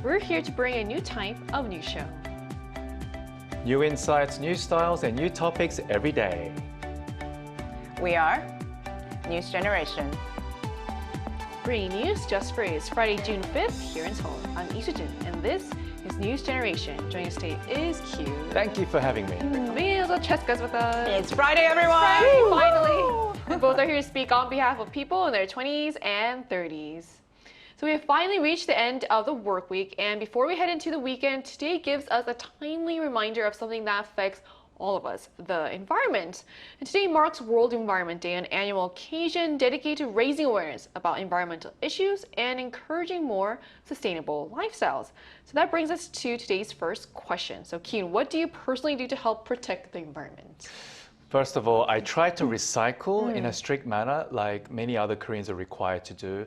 We're here to bring a new type of news show. New insights, new styles, and new topics every day. We are News Generation. Bringing news just for you. It's Friday, June 5th, here in Seoul. I'm Isoo-jin, and this is News Generation. Joining us today is Q. Thank you for having me. Amazing, Cheska's with us. It's Friday, everyone! Friday, finally! We both are here to speak on behalf of people in their 20s and 30s. So we have finally reached the end of the work week, and before we head into the weekend, today gives us a timely reminder of something that affects all of us, the environment. And today marks World Environment Day, an annual occasion dedicated to raising awareness about environmental issues and encouraging more sustainable lifestyles. So that brings us to today's first question. So Keen, what do you personally do to help protect the environment? First of all, I try to recycle in a strict manner, like many other Koreans are required to do.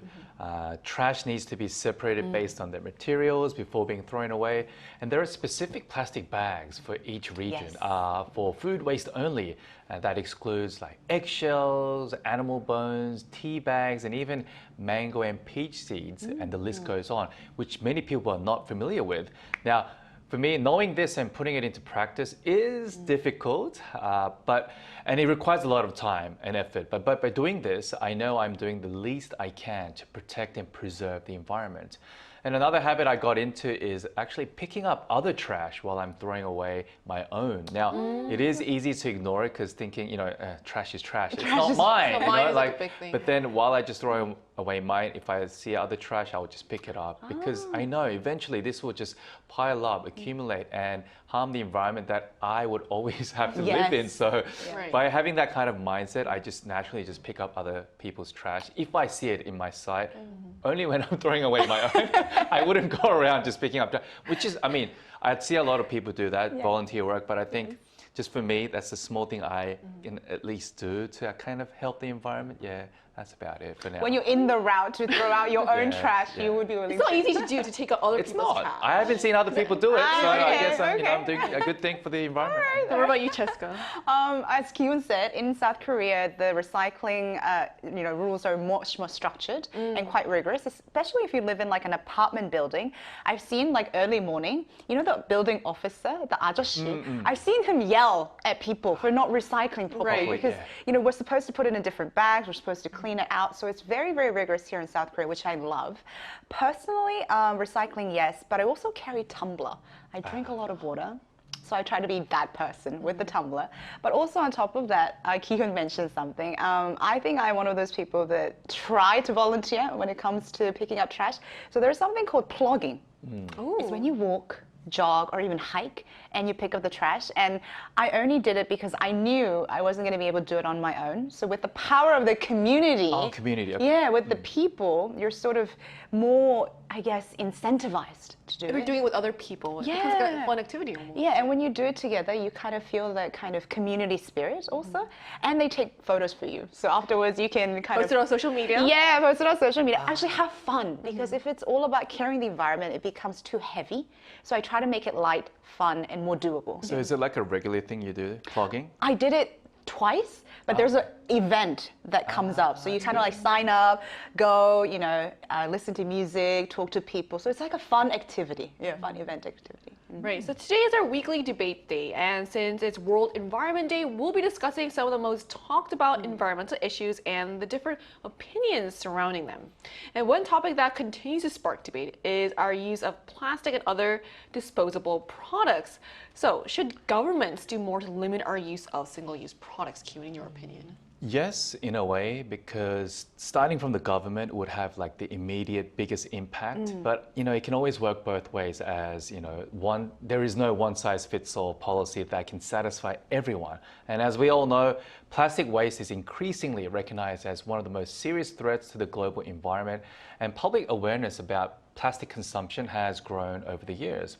Trash needs to be separated based on the materials before being thrown away. And there are specific plastic bags for each region. Yes. For food waste only. That excludes like eggshells, animal bones, tea bags, and even mango and peach seeds, and the list goes on, which many people are not familiar with. Now, for me, knowing this and putting it into practice is difficult, and it requires a lot of time and effort. But by doing this, I know I'm doing the least I can to protect and preserve the environment. And another habit I got into is actually picking up other trash while I'm throwing away my own. Now, it is easy to ignore it because thinking, trash is trash. It's not mine. It's not mine, it's like a big thing. But then while I just throw away mine, if I see other trash, I will just pick it up because I know eventually this will just pile up, accumulate, and harm the environment that I would always have to live in. So by having that kind of mindset, I just naturally just pick up other people's trash if I see it in my sight. Only when I'm throwing away my own. I wouldn't go around just picking up trash, which is, I'd see a lot of people do that, volunteer work, but I think just for me, that's a small thing I can at least do to kind of help the environment. Yeah, that's about it for now. When you're in the route to throw out your own trash, you would be willing It's not easy to do to take out other It's people's not. trash. I haven't seen other people do it, so I okay, guess I'm doing a good thing for the environment. So what about you, Cheska? As Kyun said, in South Korea, the recycling rules are much more structured and quite rigorous, especially if you live in like an apartment building. I've seen like early morning, the building officer, the ajoshi, I've seen him yell at people for not recycling properly because we're supposed to put it in different bags, we're supposed to clean it out. So it's very, very rigorous here in South Korea, which I love. Personally, recycling, yes, but I also carry tumbler. I drink a lot of water. So I try to be that person with the tumbler. But also on top of that, Ki-hyun mentioned something. I think I'm one of those people that try to volunteer when it comes to picking up trash. So there's something called plugging. It's when you walk, jog, or even hike, and you pick up the trash. And I only did it because I knew I wasn't going to be able to do it on my own. So with the power of the community, with the people, you're sort of more, I guess, incentivized to do it. If you're doing it with other people, it becomes like a fun activity almost. Yeah, and when you do it together, you kind of feel that kind of community spirit also. And they take photos for you. So afterwards, you can kind Post it on social media? Yeah, post it on social media. Actually have fun, because if it's all about caring the environment, it becomes too heavy. So I try to make it light, fun, and more doable. So is it like a regular thing you do, plugging? I did it twice, but there's an event that comes up. So you kind of like sign up, go, listen to music, talk to people. So it's like a fun activity, fun event activity. Right, so today is our weekly debate day, and since it's World Environment Day, we'll be discussing some of the most talked about environmental issues and the different opinions surrounding them. And one topic that continues to spark debate is our use of plastic and other disposable products. So, should governments do more to limit our use of single-use products, Q, in your opinion? Yes, in a way, because starting from the government would have like the immediate biggest impact. But it can always work both ways, as there is no one-size-fits-all policy that can satisfy everyone. And as we all know, plastic waste is increasingly recognized as one of the most serious threats to the global environment, and public awareness about plastic consumption has grown over the years.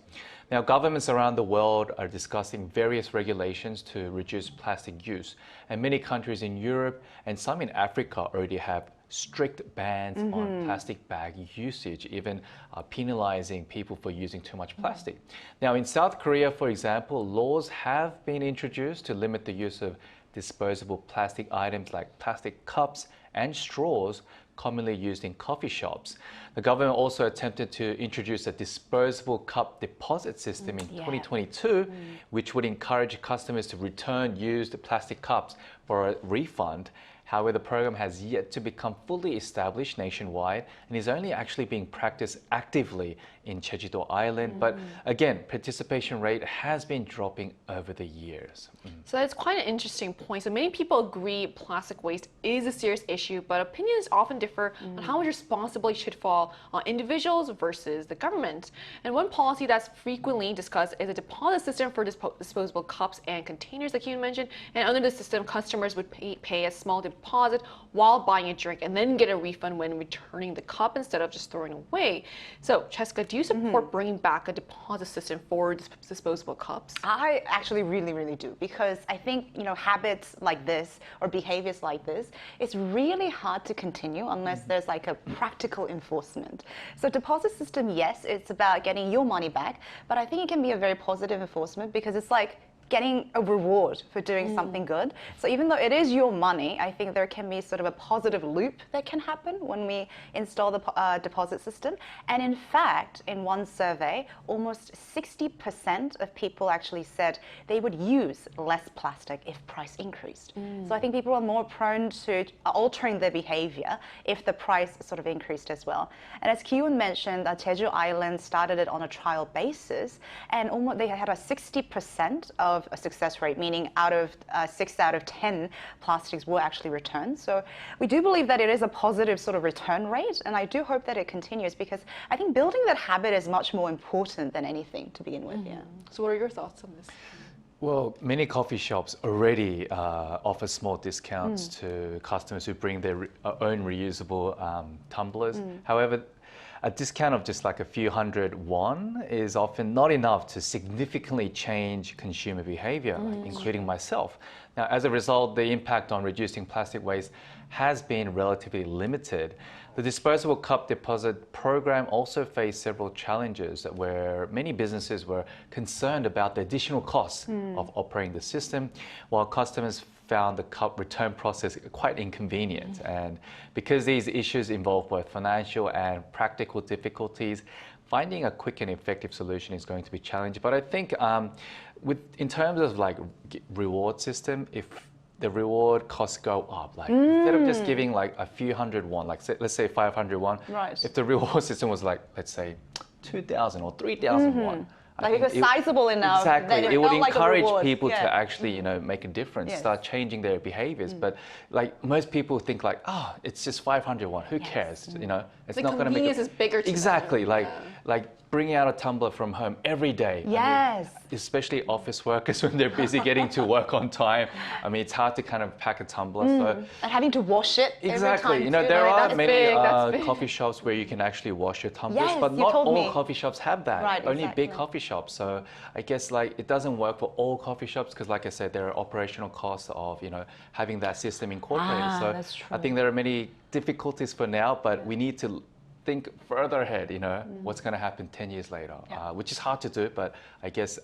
Now, governments around the world are discussing various regulations to reduce plastic use, and many countries in Europe and some in Africa already have strict bans on plastic bag usage, even penalizing people for using too much plastic. Now, in South Korea, for example, laws have been introduced to limit the use of disposable plastic items like plastic cups and straws, commonly used in coffee shops. The government also attempted to introduce a disposable cup deposit system in 2022, which would encourage customers to return used plastic cups for a refund. However, the program has yet to become fully established nationwide and is only actually being practiced actively in Jeju-do Island. But again, participation rate has been dropping over the years. So that's quite an interesting point. So many people agree plastic waste is a serious issue, but opinions often differ on how much responsibility should fall on individuals versus the government. And one policy that's frequently discussed is a deposit system for disposable cups and containers, like you mentioned. And under the system, customers would pay a small deposit while buying a drink and then get a refund when returning the cup instead of just throwing away. So, Cheska, do you support bringing back a deposit system for disposable cups? I actually really do, because I think, habits like this or behaviors like this, it's really hard to continue unless there's like a practical enforcement. So deposit system, yes, it's about getting your money back, but I think it can be a very positive enforcement because it's like getting a reward for doing something good. So even though it is your money, I think there can be sort of a positive loop that can happen when we install the deposit system. And in fact, in one survey, almost 60% of people actually said they would use less plastic if price increased. So I think people are more prone to altering their behavior if the price sort of increased as well. And as Ki-woon mentioned, Jeju Island started it on a trial basis, and they had a 60% of a success rate, meaning 6 out of 10 plastics were actually returned. So we do believe that it is a positive sort of return rate, and I do hope that it continues because I think building that habit is much more important than anything to begin with. Yeah. So what are your thoughts on this? Well, many coffee shops already offer small discounts to customers who bring their own reusable tumblers. However, a discount of just like a few hundred won is often not enough to significantly change consumer behavior, including myself. Now, as a result, the impact on reducing plastic waste has been relatively limited. The disposable cup deposit program also faced several challenges where many businesses were concerned about the additional costs of operating the system, while customers found the cup return process quite inconvenient. And because these issues involve both financial and practical difficulties, finding a quick and effective solution is going to be challenging. But I think in terms of like reward system, if the reward costs go up, like instead of just giving like a few hundred won, like let's say 500 won, if the reward system was like, let's say 2,000 or 3,000 won, like if it's sizable enough, exactly, then it would encourage people to actually, make a difference, start changing their behaviors. But like most people think like, it's just 500 won, who cares? It's the not going to make convenience is bigger to exactly them. like bringing out a tumbler from home every day. Yes. I mean, especially office workers when they're busy getting to work on time. I mean, it's hard to kind of pack a tumbler. So and having to wash it exactly. every time There are many big. coffee shops where you can actually wash your tumblers, Yes, but you not told all me. coffee shops have that. Right, Only exactly. big coffee shops. So I guess like it doesn't work for all coffee shops because, like I said, there are operational costs of having that system incorporated. So that's true. I think there are many difficulties for now, but we need to think further ahead, what's going to happen 10 years later, which is hard to do, but I guess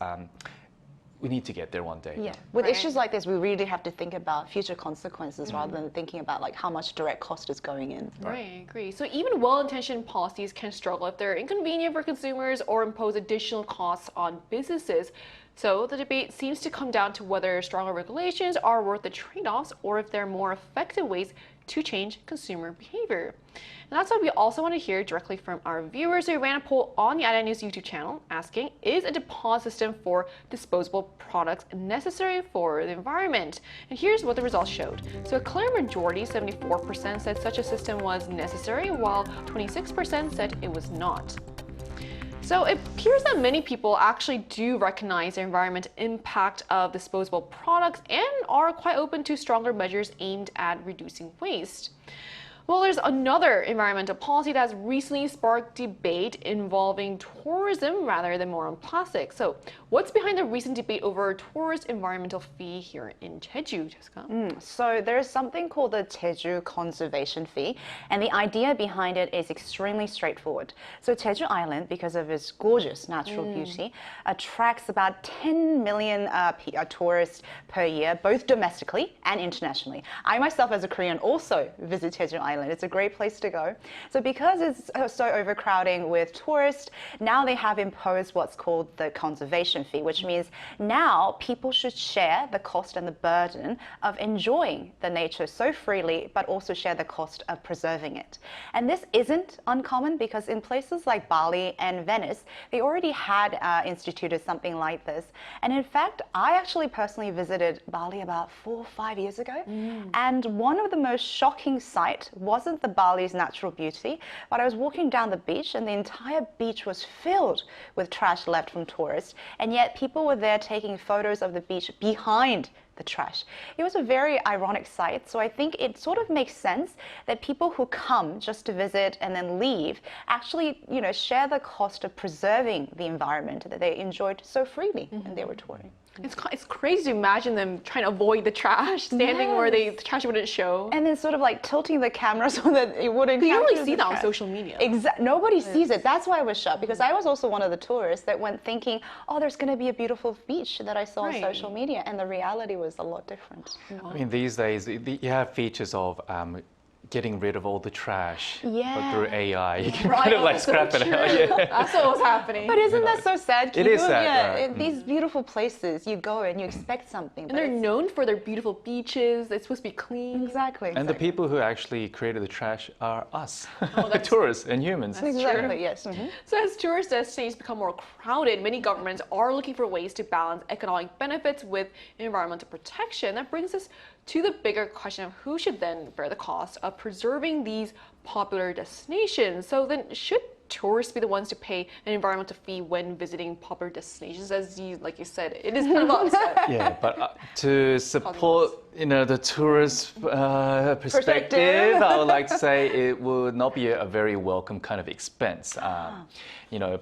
we need to get there one day. Yeah. With issues like this, we really have to think about future consequences rather than thinking about like how much direct cost is going in. Right, I agree. So even well-intentioned policies can struggle if they're inconvenient for consumers or impose additional costs on businesses. So the debate seems to come down to whether stronger regulations are worth the trade-offs or if there are more effective ways to change consumer behavior. And that's why we also want to hear directly from our viewers. We ran a poll on the Arirang YouTube channel asking, is a deposit system for disposable products necessary for the environment? And here's what the results showed. So a clear majority, 74%, said such a system was necessary, while 26% said it was not. So it appears that many people actually do recognize the environmental impact of disposable products and are quite open to stronger measures aimed at reducing waste. Well, there's another environmental policy that's recently sparked debate involving tourism rather than more on plastic. So what's behind the recent debate over tourist environmental fee here in Jeju, Jessica? So there is something called the Jeju Conservation Fee, and the idea behind it is extremely straightforward. So Jeju Island, because of its gorgeous natural beauty, attracts about 10 million tourists per year, both domestically and internationally. I myself, as a Korean, also visit Jeju Island island. It's a great place to go. So because it's so overcrowding with tourists, now they have imposed what's called the conservation fee, which means now people should share the cost and the burden of enjoying the nature so freely, but also share the cost of preserving it. And this isn't uncommon because in places like Bali and Venice, they already had instituted something like this. And in fact, I actually personally visited Bali about 4 or 5 years ago. And one of the most shocking sights wasn't the Bali's natural beauty, but I was walking down the beach and the entire beach was filled with trash left from tourists. And yet people were there taking photos of the beach behind the trash. It was a very ironic sight. So I think it sort of makes sense that people who come just to visit and then leave actually, share the cost of preserving the environment that they enjoyed so freely when they were touring. It's crazy to imagine them trying to avoid the trash, standing where the trash wouldn't show. And then sort of like tilting the camera so that it wouldn't You don't capture really see the that on trash. social media. Nobody sees it. That's why I was shocked, because I was also one of the tourists that went thinking, oh, there's going to be a beautiful beach that I saw on social media. And the reality was a lot different. I mean, these days, you have features of getting rid of all the trash, but through AI. You can kind of like scrap it out. Yeah. That's what was happening. But isn't that so sad? It is sad, Yeah, right. these beautiful places, you go and you expect something. And but they're it's- known for their beautiful beaches. It's supposed to be clean. Exactly. And the people who actually created the trash are us, the that's- tourists and humans. Exactly, yes. So as tourist destinations become more crowded, many governments are looking for ways to balance economic benefits with environmental protection. That brings us to the bigger question of who should then bear the cost of preserving these popular destinations. So then should tourists be the ones to pay an environmental fee when visiting popular destinations? Like you said, it is kind of upset. Yeah, but to support the tourist perspective, I would like to say it would not be a very welcome kind of expense.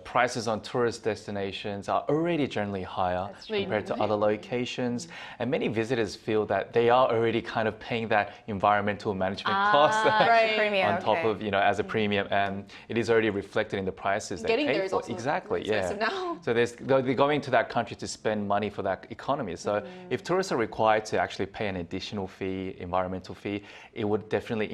Prices on tourist destinations are already generally higher compared to other locations, and many visitors feel that they are already kind of paying that environmental management cost Premium, on top of as a premium, and it is already reflected in the prices they Getting pay there is for. also Exactly, expensive now. So they're going to that country to spend money for that economy. So if tourists are required to actually pay an additional fee, environmental fee, it would definitely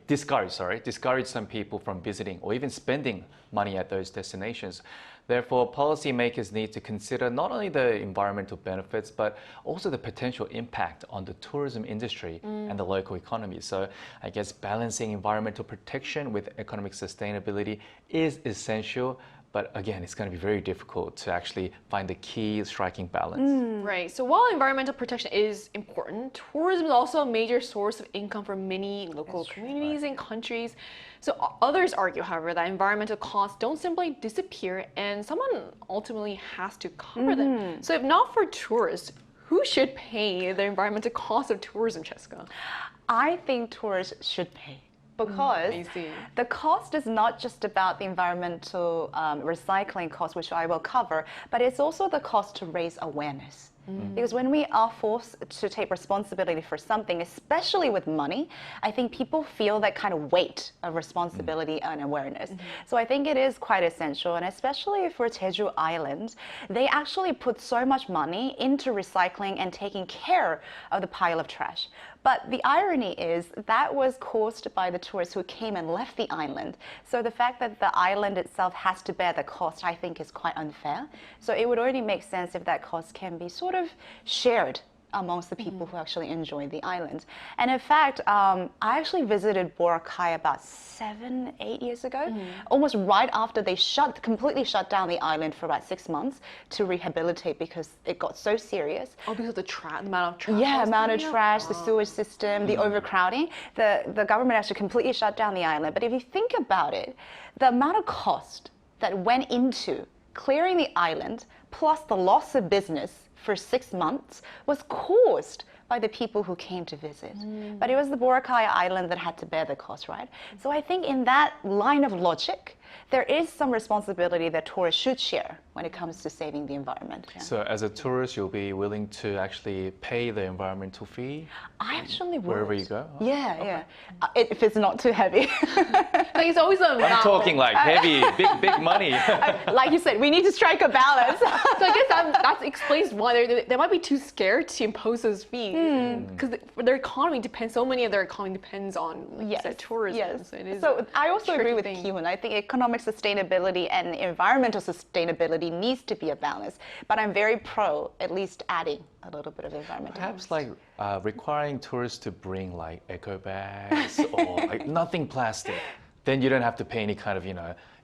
discourage some people from visiting or even spending money at those destinations. Therefore, policymakers need to consider not only the environmental benefits, but also the potential impact on the tourism industry and the local economy. So I guess balancing environmental protection with economic sustainability is essential. But again, it's going to be very difficult to actually find the key striking balance. Right. So while environmental protection is important, tourism is also a major source of income for many local communities and countries. So others argue, however, that environmental costs don't simply disappear and someone ultimately has to cover them. So if not for tourists, who should pay the environmental cost of tourism, Cheska? I think tourists should pay. Because I see. the cost is not just about the environmental recycling cost, which I will cover, but it's also the cost to raise awareness. Because when we are forced to take responsibility for something, especially with money, I think people feel that kind of weight of responsibility and awareness. So I think it is quite essential, and especially for Jeju Island, they actually put so much money into recycling and taking care of the pile of trash. But the irony is that was caused by the tourists who came and left the island. So the fact that the island itself has to bear the cost, I think, is quite unfair. So it would already make sense if that cost can be sort of shared amongst the people who actually enjoy the island. And in fact, I actually visited Boracay about 7-8 years ago, almost right after they completely shut down the island for about 6 months to rehabilitate because it got so serious. Oh, because of the amount of trash. Yeah, amount of coming out? trash, the sewage system, the overcrowding. The government actually completely shut down the island. But if you think about it, the amount of cost that went into clearing the island, plus the loss of business for 6 months, was caused by the people who came to visit. But it was the Boracay Island that had to bear the cost, right? So I think in that line of logic, there is some responsibility that tourists should share when it comes to saving the environment. Yeah. So as a tourist, you'll be willing to actually pay the environmental fee I actually would. wherever you go? Oh, Yeah, yeah. If it's not too heavy. Like it's always a I'm talking like heavy, big money. Like you said, we need to strike a balance. So I guess that explains why they might be too scared to impose those fees because their economy depends. So many of their economy depends on like you said, tourism. Yes. So, it is So I also agree tricky with thing. Kiwon. I think economic sustainability and environmental sustainability needs to be a balance. But I'm very pro at least adding a little bit of environmental. Perhaps like requiring tourists to bring like eco bags or like nothing plastic. Then you don't have to pay any kind of,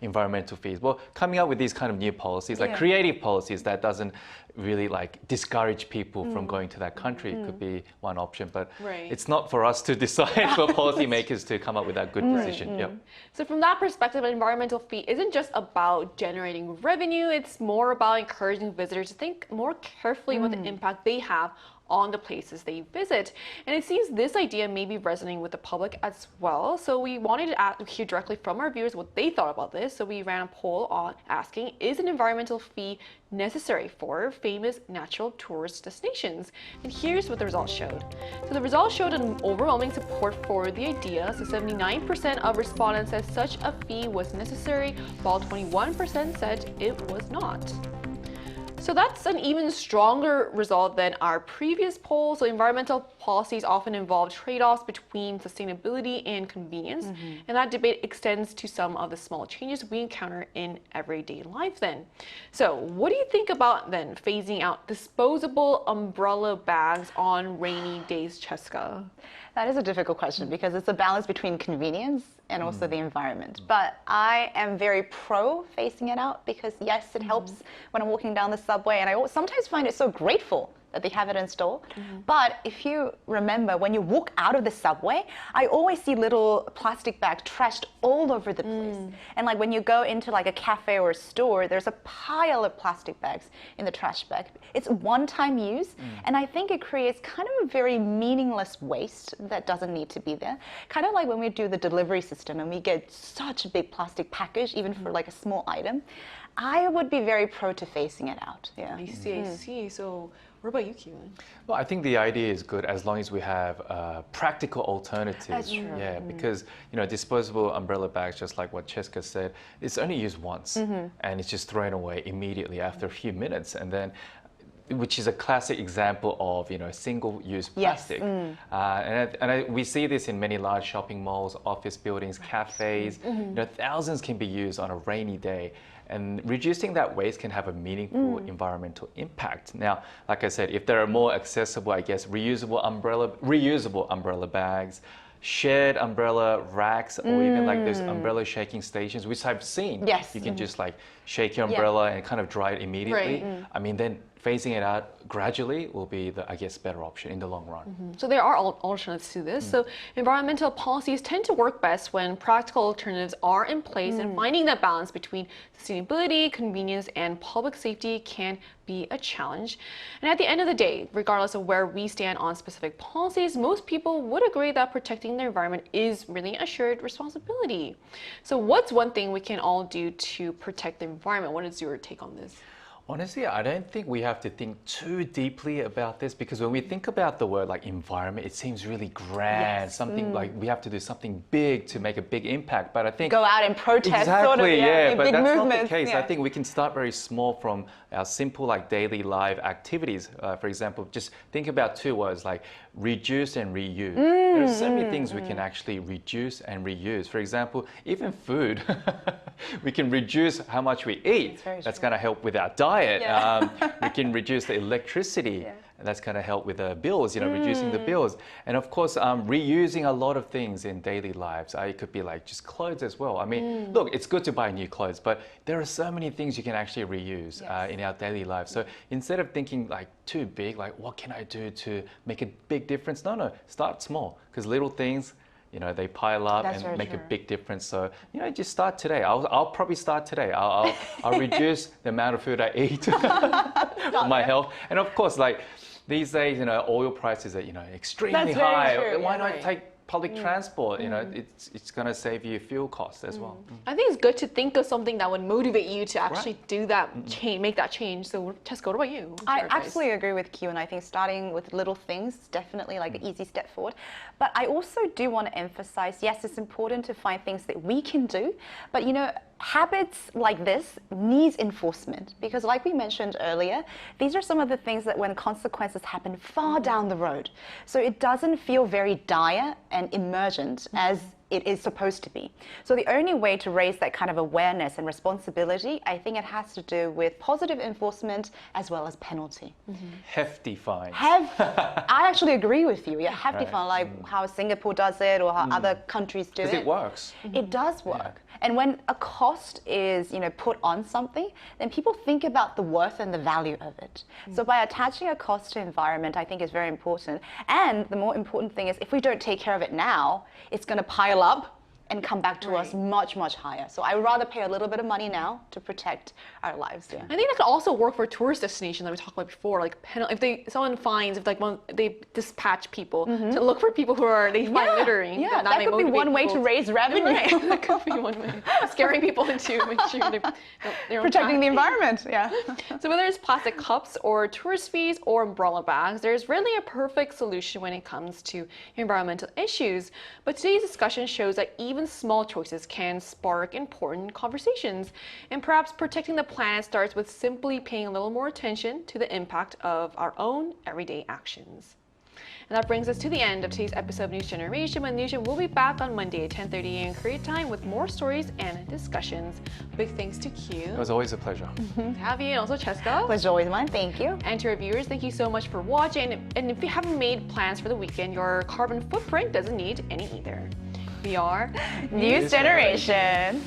environmental fees. Well, coming up with these kind of new policies, like creative policies that doesn't really like discourage people from going to that country could be one option. But Right. it's not for us to decide for policymakers to come up with that good decision. Yep. So from that perspective, an environmental fee isn't just about generating revenue, it's more about encouraging visitors to think more carefully about the impact they have on the places they visit. And it seems this idea may be resonating with the public as well. So we wanted to hear directly from our viewers what they thought about this. So we ran a poll on asking, is an environmental fee necessary for famous natural tourist destinations? And here's what the results showed. So the results showed an overwhelming support for the idea. So 79% of respondents said such a fee was necessary, while 21% said it was not. So that's an even stronger result than our previous poll. So environmental policies often involve trade-offs between sustainability and convenience. And that debate extends to some of the small changes we encounter in everyday life then. So what do you think about then phasing out disposable umbrella bags on rainy days, Cheska? That is a difficult question because it's a balance between convenience and also the environment. But I am very pro phasing it out because yes, it helps when I'm walking down the subway, and I sometimes find it so grateful that they have it installed. But if you remember, when you walk out of the subway, I always see little plastic bags trashed all over the place. And like when you go into like a cafe or a store, there's a pile of plastic bags in the trash bag. It's one-time use, and I think it creates kind of a very meaningless waste that doesn't need to be there. Kind of like when we do the delivery system and we get such a big plastic package, even for like a small item. I would be very pro to phasing it out. Yeah. I see. So what about you, Kiwon? Well, I think the idea is good as long as we have practical alternatives. That's true. Yeah, because disposable umbrella bags, just like what Cheska said, it's only used once, and it's just thrown away immediately after a few minutes, and then, which is a classic example of single-use plastic. We see this in many large shopping malls, office buildings, cafes. Thousands can be used on a rainy day. And reducing that waste can have a meaningful environmental impact. Now, like I said, if there are more accessible, I guess, reusable umbrella bags, shared umbrella racks, or even like those umbrella shaking stations, which I've seen. Yes. You can just like shake your umbrella and kind of dry it immediately. I mean, then phasing it out gradually will be the, I guess, better option in the long run. So there are alternatives to this. So environmental policies tend to work best when practical alternatives are in place, and finding that balance between sustainability, convenience, and public safety can be a challenge. And at the end of the day, regardless of where we stand on specific policies, most people would agree that protecting the environment is really a shared responsibility. So what's one thing we can all do to protect the environment? What is your take on this? Honestly, I don't think we have to think too deeply about this, because when we think about the word like environment, it seems really grand, something like we have to do something big to make a big impact. But I think Go out and protest, exactly, sort of, but big that's movements. not the case. Yeah. I think we can start very small from our simple like daily life activities. For example, just think about two words like reduce and reuse. There are so many things we can actually reduce and reuse. For example, even food, we can reduce how much we eat. That's going to help with our diet. We can reduce the electricity. And that's going to help with the bills, reducing the bills. And of course, reusing a lot of things in daily lives. It could be like just clothes as well. I mean, look, it's good to buy new clothes, but there are so many things you can actually reuse in our daily lives. So instead of thinking like too big, like what can I do to make a big difference? No, start small, because little things, they pile up and make a big difference. So, just start today. I'll probably start today. I'll reduce the amount of food I eat for my health. And of course, like these days, oil prices are, extremely high. Why not take public transport, you know, it's going to save you fuel costs as well. I think it's good to think of something that would motivate you to actually do that change, make that change. So, Jessica, what about you? I absolutely agree with Q, and I think starting with little things is definitely like the easy step forward. But I also do want to emphasize, yes, it's important to find things that we can do, but you know, habits like this needs enforcement because like we mentioned earlier, these are some of the things that when consequences happen far down the road. So it doesn't feel very dire and emergent as it is supposed to be. So the only way to raise that kind of awareness and responsibility, I think it has to do with positive enforcement as well as penalty. Hefty fines. I actually agree with you. Yeah, hefty fine, like how Singapore does it or how other countries do it. Because it works. It does work. And when a cost is, you know, put on something, then people think about the worth and the value of it. So by attaching a cost to environment, I think is very important. And the more important thing is if we don't take care of it now, it's going to pile up and come back to us much, much higher. So I would rather pay a little bit of money now to protect our lives. Yeah. I think that could also work for tourist destinations that we talked about before. Like if someone finds, if like they dispatch people to look for people who are they find littering. Yeah, that could be one way to raise revenue. Right. That could be one way. Scaring people into make sure they're protecting the environment. Yeah. So whether it's plastic cups or tourist fees or umbrella bags, there's really a perfect solution when it comes to environmental issues. But today's discussion shows that even small choices can spark important conversations. And perhaps protecting the planet starts with simply paying a little more attention to the impact of our own everyday actions. And that brings us to the end of today's episode of News Generation. When Newsroom will be back on Monday at 10:30 a.m. Korea time with more stories and discussions. Big thanks to Q. It was always a pleasure. To have you, and also Cheska. Pleasure always mine. Thank you. And to our viewers, thank you so much for watching. And if you haven't made plans for the weekend, your carbon footprint doesn't need any either. We are News Generation.